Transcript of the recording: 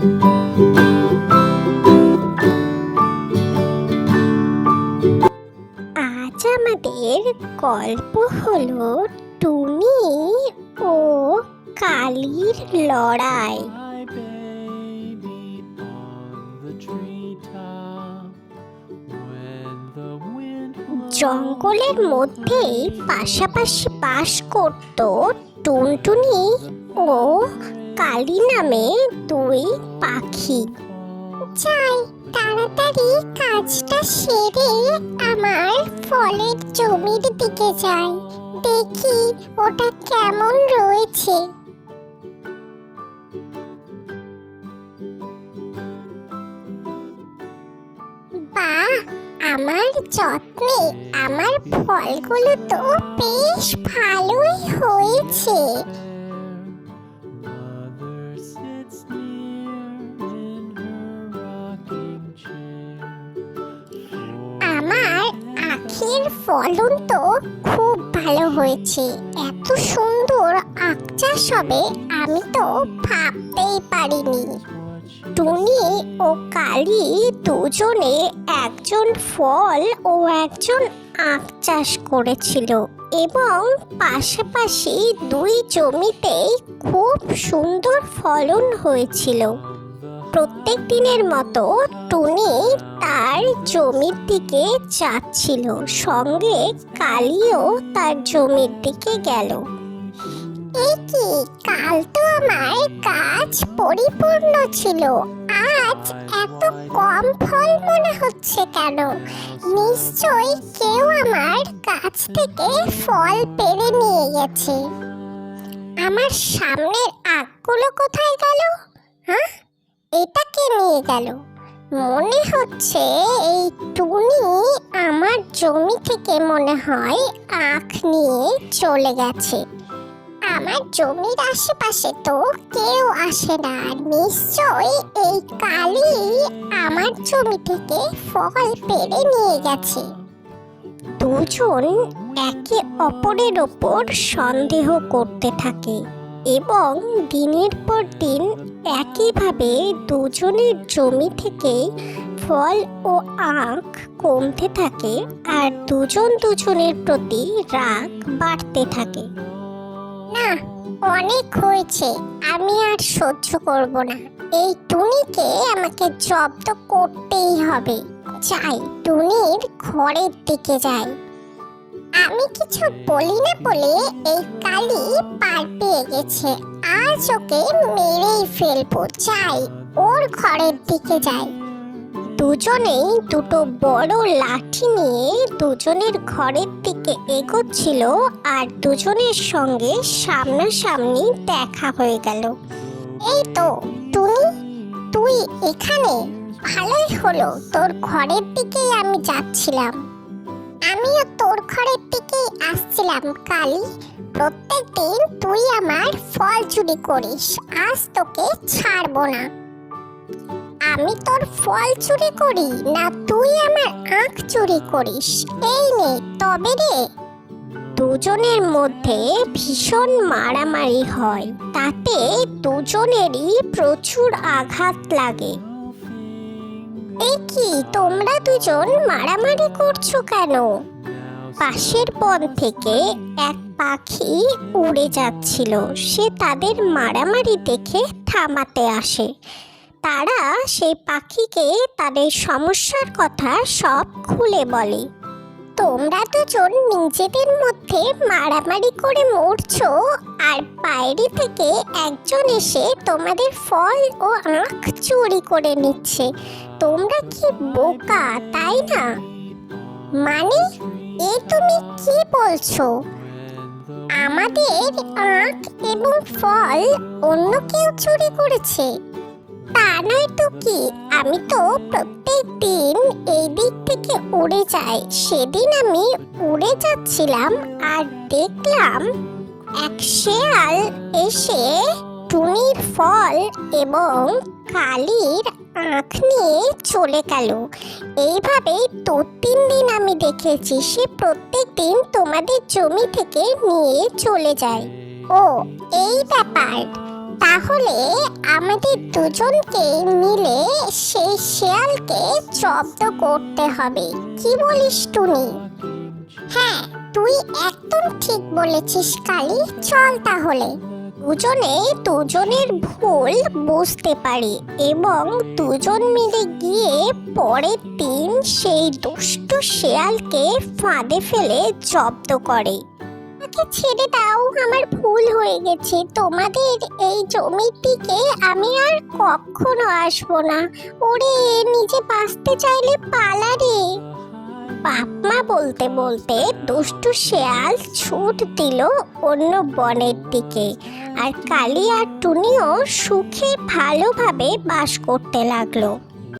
আজ আমাদের গল্প হলো টুনি ও কালির লড়াই। জঙ্গলের মধ্যেই পাশাপাশি বাস করত টুনটুনি ও কালি নামে দুই পাখি। যাই তাড়াতাড়ি কাজটা সেরে আমার ফলের জমির দিকে যাই, দেখি ওটা কেমন রয়েছে। বাহ, আমার যত্নে আমার ফলগুলো তো বেশ ভালোই হয়েছে। আমার আখের ফলন তো খুব ভালো হয়েছে। এত সুন্দর আখ চাষ হবে আমি তো ভাবতেই পারিনি। টুনি ও কালি দুজনে একজন ফল ও একজন আখ চাষ করেছিল এবং পাশাপাশি দুই জমিতেই খুব সুন্দর ফলন হয়েছিল। প্রত্যেক দিনের মতো টুনি তার জমির দিকে যাচ্ছিল, সঙ্গে কালিও তার জমির দিকে গেল। কি কাল তো আমার গাছ পরিপূর্ণ ছিল, আজ এত কম ফল মনে হচ্ছে কেন? নিশ্চয়ই কেউ আমার গাছ থেকে ফল পেড়ে নিয়ে গেছে। আমার সামনের আখগুলো কোথায় গেল? হ্যাঁ, এটা কে নিয়ে গেল? মনে হচ্ছে এই টুনি আমার জমি থেকে মনে হয় আখ নিয়ে চলে গেছে। আমার জমির আশেপাশে তো কেউ আসে না, নিশ্চয়ই এই কালি আমার জমি থেকে ফল পেড়ে নিয়ে গেছে। দুজন একে অপরের ওপর সন্দেহ করতে থাকে এবং দিনের পর দিন একইভাবে দুজনের জমি থেকে ফল ও আখ কমতে থাকে আর দুজন দুজনের প্রতি রাগ বাড়তে থাকে। না, অনেক হয়েছে, আমি আর সহ্য করব না। এই টুনিকে আমাকে জব্দ করতেই হবে। যাই, টুনির ঘরের দিকে যাই। আমি কিছু বলি না বলে এই কালি পার পেয়ে গেছে, আজ ওকে মেরেই ফেলবো। যাই, ওর ঘরের দিকে যাই। দুজনেই দুটো বড় লাঠি নিয়ে দুজনের ঘরের দিকে এগোচ্ছিল আর দুজনের সঙ্গে সামনাসামনি দেখা হয়ে গেল। এই তো টুনি, তুই এখানে? ভালোই হলো, তোর ঘরের দিকেই আমি যাচ্ছিলাম। আমিও তোর ঘরের দিকেই আসছিলাম কালি। প্রত্যেক দিন তুই আমার ফল চুরি করিস, আজ তোকে ছাড়বো না। আমি তোর ফল চুরি করি না তুই আমার আখ চুরি করিস? এই নে তবে রে। দুজনের মধ্যে ভীষণ মারামারি হয়, তাতে দুজনেরই প্রচুর আঘাত লাগে। এই কি, তোমরা দুজন মারামারি করছো কেন? পাশের বন থেকে এক পাখি উড়ে যাচ্ছিল, সে তাদের মারামারি দেখে থামাতে আসে। তারা সেই পাখিকে তাদের সমস্যার কথা সব খুলে বলে। তোমরা দুজন নিজেদের মধ্যে মারামারি করে মরছো আর বাইরে থেকে একজন এসে তোমাদের ফল ও আখ চুরি করে নিচ্ছে। তোমরা কি বোকা, তাই না? মানে এ তুমি কি বলছো? আমাদের আখ এবং ফল অন্য কেউ চুরি করেছে? তা নয় তো কি, আমি তো প্রত্যেক দিন এই দিক থেকে উড়ে যাই। সেদিন আমি উড়ে যাচ্ছিলাম আর দেখলাম এক শেয়াল এসে টুনির ফল এবং কালির আখ নিয়ে চলে গেল। এইভাবে 2-3 দিন আমি দেখেছি সে প্রত্যেক দিন তোমাদের জমি থেকে নিয়ে চলে যায়। ও এই ব্যাপার, তাহলে আমাদের দুজনকে মিলে সেই শেয়ালকে জব্দ করতে হবে, কি বলিস টুনি? হ্যাঁ, তুই একদম ঠিক বলেছিস কালী, চল তাহলে। দুজনে দুজনের ভুল বুঝতে পারি এবং দুজন মিলে গিয়ে পরের দিন সেই দুষ্ট শেয়ালকে ফাঁদে ফেলে জব্দ করে। আমাকে ছেড়ে দাও, আমার ভুল হয়ে গেছে। তোমাদের এই জমির দিকে আমি আর কখনো আসবো না। ওরে, নিজে বাঁচতে চাইলে পালা রে। বাপমা বলতে বলতে দুষ্টু শেয়াল ছুট দিল অন্য বনের দিকে, আর কালী আর টুনিও সুখে ভালোভাবে বাস করতে লাগলো।